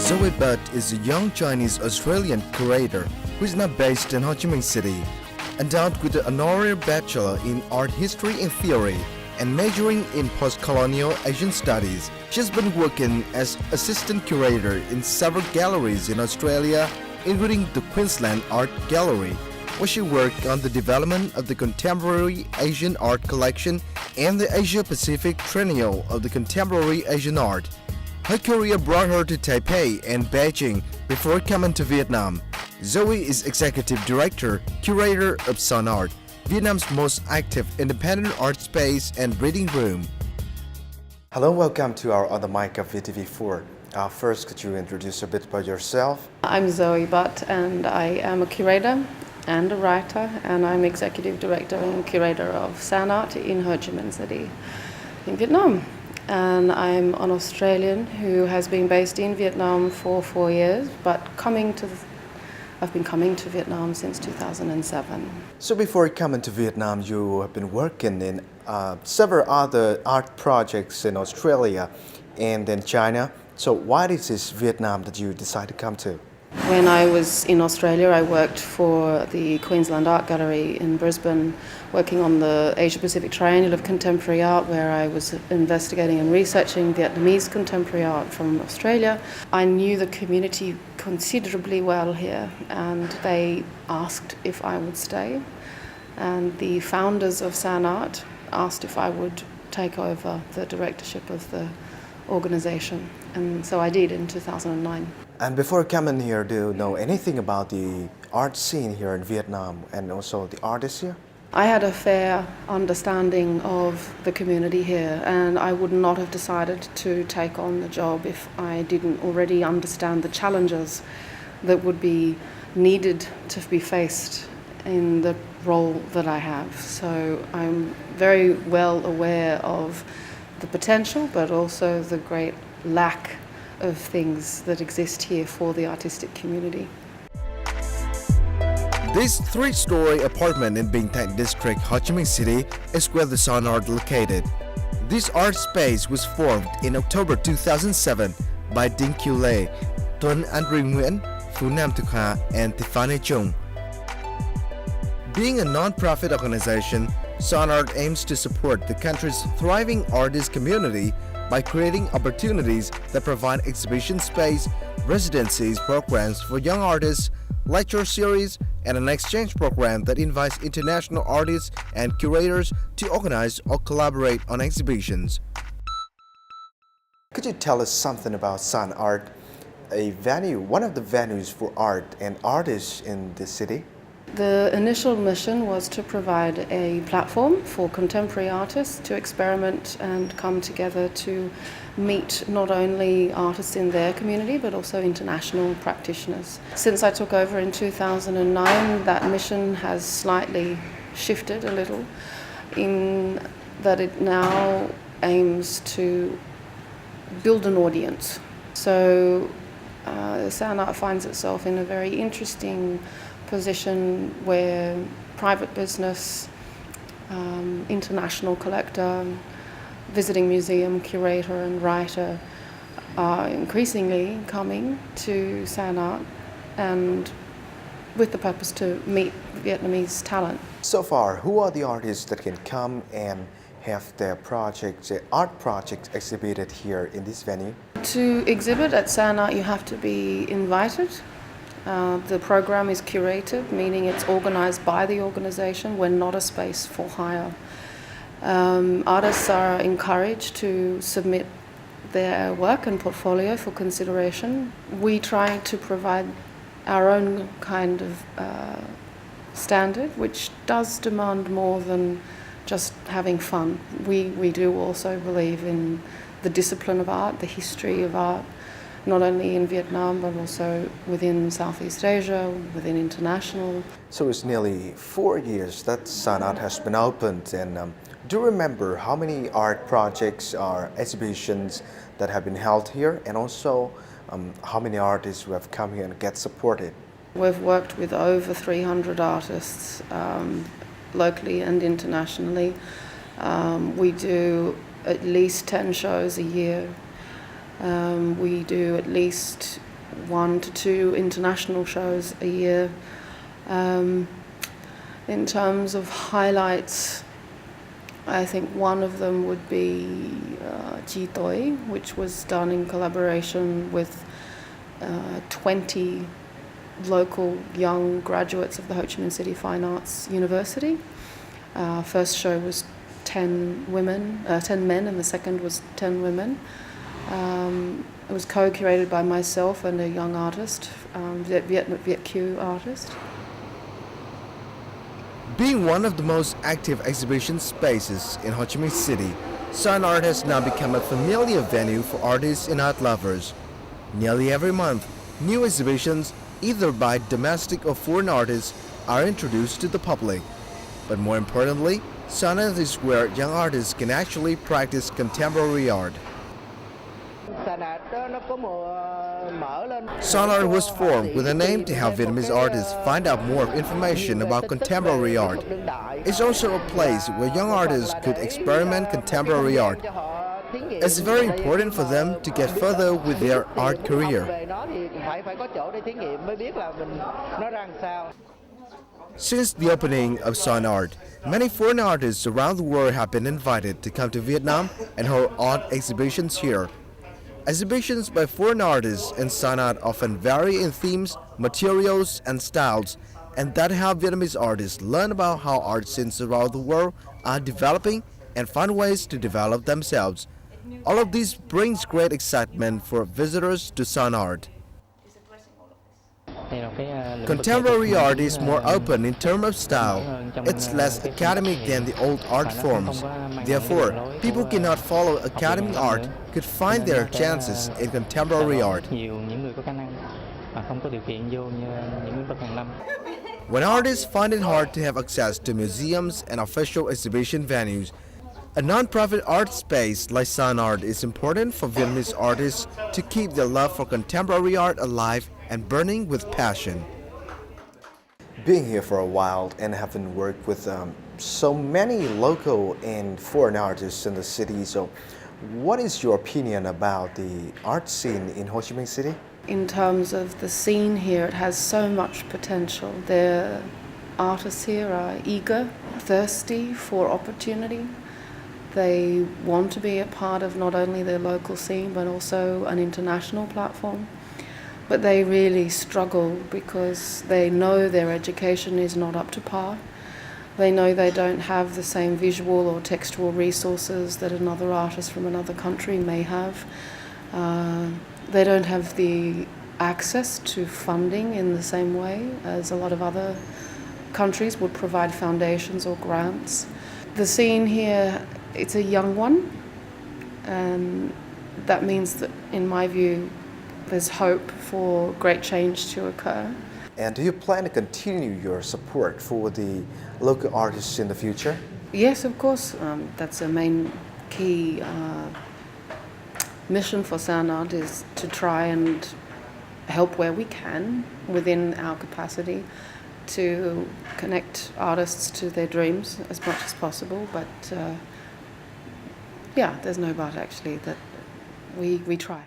Zoe Butt is a young Chinese-Australian curator who is now based in Ho Chi Minh City. Endowed with an honorary Bachelor in Art History and Theory and majoring in post-colonial Asian studies, she has been working as assistant curator in several galleries in Australia, including the Queensland Art Gallery, where she worked on the development of the Contemporary Asian Art Collection and the Asia-Pacific Triennial of the Contemporary Asian Art. Her career brought her to Taipei and Beijing before coming to Vietnam. Zoe is executive director, curator of Sun Art, Vietnam's most active independent art space and reading room. Hello, welcome to our other mic of VTV4. First, could you introduce a bit about yourself? I'm Zoe Butt and I am a curator and a writer, and I'm executive director and curator of Sun Art in Ho Chi Minh City in Vietnam. And I'm an Australian who has been based in Vietnam for 4 years, but I've been coming to Vietnam since 2007. So before coming to Vietnam, you have been working in several other art projects in Australia and in China. So why is this Vietnam that you decided to come to? When I was in Australia, I worked for the Queensland Art Gallery in Brisbane, working on the Asia-Pacific Triennial of Contemporary Art, where I was investigating and researching Vietnamese contemporary art from Australia. I knew the community considerably well here, and they asked if I would stay. And the founders of Sun Art asked if I would take over the directorship of the organisation, and so I did in 2009. And before coming here, do you know anything about the art scene here in Vietnam and also the artists here? I had a fair understanding of the community here, and I would not have decided to take on the job if I didn't already understand the challenges that would be needed to be faced in the role that I have. So I'm very well aware of the potential, but also the great lack of things that exist here for the artistic community. This 3-story apartment in Binh Thanh District, Ho Chi Minh City, is where the Sun Art located. This art space was formed in October 2007 by Dinh Kieu Lê, Tuấn Andrew Nguyen, Phu Nam Thu Kha, and Tiffany Chung. Being a non-profit organization, Sun Art aims to support the country's thriving artist community by creating opportunities that provide exhibition space, residencies programs for young artists, lecture series, and an exchange program that invites international artists and curators to organize or collaborate on exhibitions. Could you tell us something about Sun Art, one of the venues for art and artists in the city? The initial mission was to provide a platform for contemporary artists to experiment and come together to meet not only artists in their community but also international practitioners. Since I took over in 2009, that mission has slightly shifted a little in that it now aims to build an audience. So Sun Art finds itself in a very interesting position where private business, international collector, visiting museum curator and writer are increasingly coming to Sun Art, and with the purpose to meet Vietnamese talent. So far, who are the artists that can come and have their art projects exhibited here in this venue? To exhibit at Sun Art, you have to be invited. The program is curated, meaning it's organized by the organization. We're not a space for hire. Artists are encouraged to submit their work and portfolio for consideration. We try to provide our own kind of standard, which does demand more than just having fun. We do also believe in the discipline of art, the history of art, not only in Vietnam but also within Southeast Asia, within international. So it's nearly 4 years that Sun Art has been opened, and do you remember how many art projects or exhibitions that have been held here, and also how many artists who have come here and get supported? We've worked with over 300 artists locally and internationally. We do at least 10 shows a year. We do at least 1 to 2 international shows a year. In terms of highlights, I think one of them would be Chi Toi, which was done in collaboration with 20 local young graduates of the Ho Chi Minh City Fine Arts University. First show was 10 men, and the second was 10 women. It was co-curated by myself and a young artist, Viet Kieu artist. Being one of the most active exhibition spaces in Ho Chi Minh City, Sun Art has now become a familiar venue for artists and art lovers. Nearly every month, new exhibitions, either by domestic or foreign artists, are introduced to the public. But more importantly, Sun Art is where young artists can actually practice contemporary art. Sun Art was formed with an aim to help Vietnamese artists find out more information about contemporary art. It's also a place where young artists could experiment contemporary art. It's very important for them to get further with their art career. Since the opening of Sun Art, many foreign artists around the world have been invited to come to Vietnam and hold art exhibitions here. Exhibitions by foreign artists in Sun Art often vary in themes, materials, and styles, and that help Vietnamese artists learn about how art scenes around the world are developing and find ways to develop themselves. All of this brings great excitement for visitors to Sun Art. Contemporary art is more open in terms of style. It's less academic than the old art forms. Therefore, people cannot follow academic art could find their chances in contemporary art. When artists find it hard to have access to museums and official exhibition venues, a non-profit art space like Sun Art is important for Vietnamese artists to keep their love for contemporary art alive and burning with passion. Being here for a while and having worked with so many local and foreign artists in the city, so what is your opinion about the art scene in Ho Chi Minh City? In terms of the scene here, it has so much potential. The artists here are eager, thirsty for opportunity. They want to be a part of not only their local scene but also an international platform. But they really struggle because they know their education is not up to par. They know they don't have the same visual or textual resources that another artist from another country may have. They don't have the access to funding in the same way as a lot of other countries would provide foundations or grants. The scene here, it's a young one, and that means that, in my view, there's hope for great change to occur. And do you plan to continue your support for the local artists in the future? Yes, of course. That's a main key mission for Sun Art, is to try and help where we can within our capacity to connect artists to their dreams as much as possible. But yeah, there's no but actually, that we try.